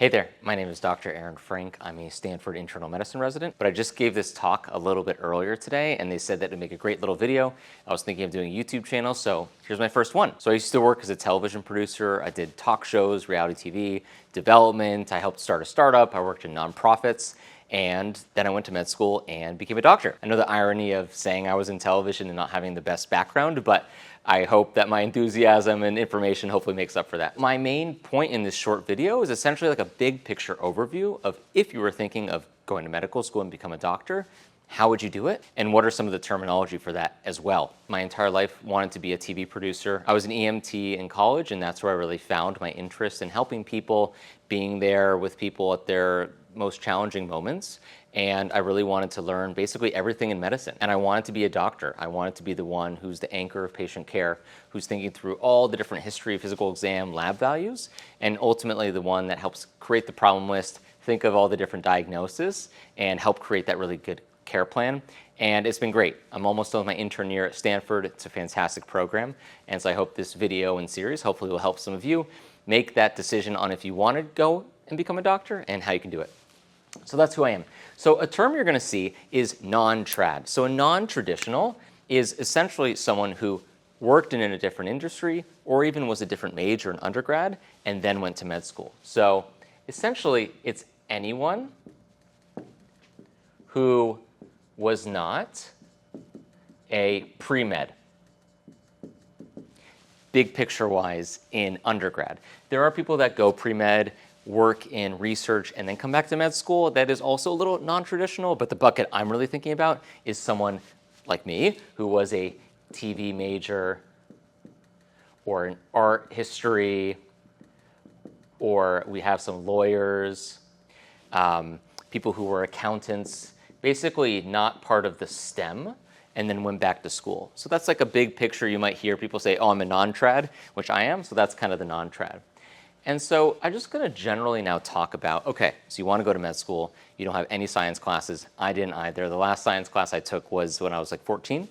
Hey there, my name is Dr. Aaron Frank. I'm a Stanford internal medicine resident, but I just gave this talk a little bit earlier today, and they said that it'd make a great little video. I was thinking of doing a YouTube channel, so here's my first one. So I used to work as a television producer. I did talk shows, reality TV, development. I helped start a startup. I worked in nonprofits. And then I went to med school and became a doctor. I know the irony of saying I was in television and not having the best background, but I hope that my enthusiasm and information hopefully makes up for that. My main point in this short video is essentially like a big picture overview of if you were thinking of going to medical school and become a doctor, how would you do it? And what are some of the terminology for that as well? My entire life wanted to be a TV producer. I was an EMT in college, and that's where I really found my interest in helping people, being there with people at their most challenging moments. And I really wanted to learn basically everything in medicine. And I wanted to be a doctor. I wanted to be the one who's the anchor of patient care, who's thinking through all the different history, physical exam, lab values, and ultimately the one that helps create the problem list, think of all the different diagnoses, and help create that really good care plan. And it's been great. I'm almost done with my intern year at Stanford. It's a fantastic program. And so I hope this video and series hopefully will help some of you make that decision on if you want to go and become a doctor and how you can do it. So that's who I am. So a term you're going to see is non-trad. So a non-traditional is essentially someone who worked in a different industry or even was a different major in undergrad and then went to med school. So essentially it's anyone who was not a pre-med, big picture-wise, in undergrad. There are people that go pre-med, work in research, and then come back to med school. That is also a little non-traditional, but the bucket I'm really thinking about is someone like me who was a TV major or an art history, or we have some lawyers, people who were accountants, basically not part of the STEM, and then went back to school. So that's like a big picture. You might hear people say, oh, I'm a non-trad, which I am, so that's kind of the non-trad. And so I'm just going to generally now talk about, okay, so you want to go to med school, you don't have any science classes. I didn't either. The last science class I took was when I was like 14.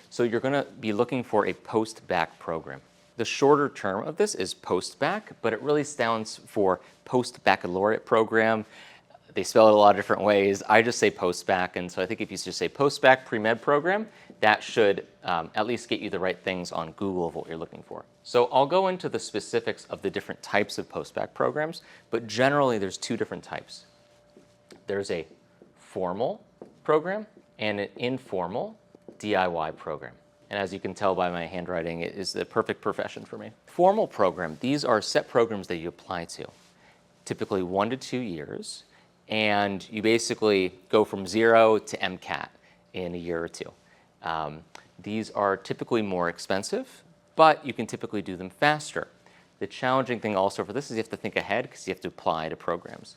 So you're going to be looking for a post-bac program. The shorter term of this is post-bac, but it really stands for post-baccalaureate program. They spell it a lot of different ways. I just say post-bac, and so I think if you just say post-bac pre-med program, that should at least get you the right things on Google of what you're looking for. So I'll go into the specifics of the different types of post-bac programs, but generally there's two different types. There's a formal program and an informal DIY program. And as you can tell by my handwriting, it is the perfect profession for me. Formal program, these are set programs that you apply to, typically 1 to 2 years, and you basically go from 0 to MCAT in a year or two. These are typically more expensive, but you can typically do them faster. The challenging thing also for this is you have to think ahead because you have to apply to programs.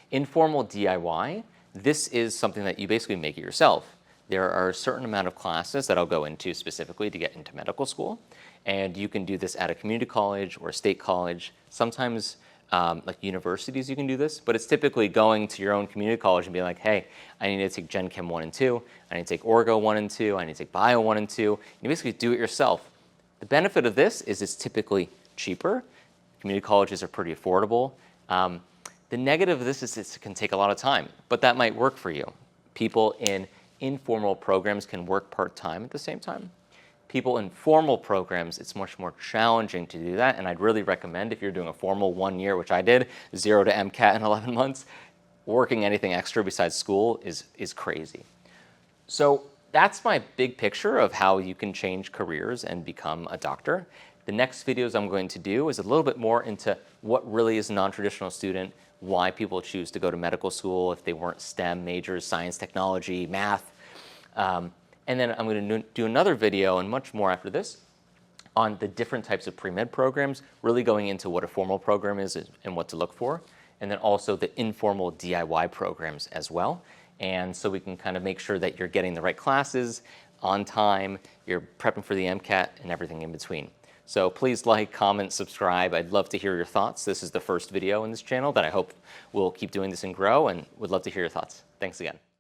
Informal DIY, this is something that you basically make it yourself. There are a certain amount of classes that I'll go into specifically to get into medical school, and you can do this at a community college or a state college. Sometimes like universities you can do this, but it's typically going to your own community college and being like, hey, I need to take Gen Chem 1 and 2, I need to take Orgo 1 and 2, I need to take Bio 1 and 2. You basically do it yourself. The benefit of this is it's typically cheaper. Community colleges are pretty affordable. The negative of this is it can take a lot of time, but that might work for you. People in informal programs can work part-time at the same time. People in formal programs, it's much more challenging to do that, and I'd really recommend if you're doing a formal 1 year, which I did, 0 to MCAT in 11 months, working anything extra besides school is crazy. So that's my big picture of how you can change careers and become a doctor. The next videos I'm going to do is a little bit more into what really is a non-traditional student, why people choose to go to medical school if they weren't STEM majors, science, technology, math. And then I'm going to do another video and much more after this on the different types of pre-med programs, really going into what a formal program is and what to look for, and then also the informal DIY programs as well. And so we can kind of make sure that you're getting the right classes on time, you're prepping for the MCAT, and everything in between. So please like, comment, subscribe. I'd love to hear your thoughts. This is the first video in this channel that I hope will keep doing this and grow, and would love to hear your thoughts. Thanks again.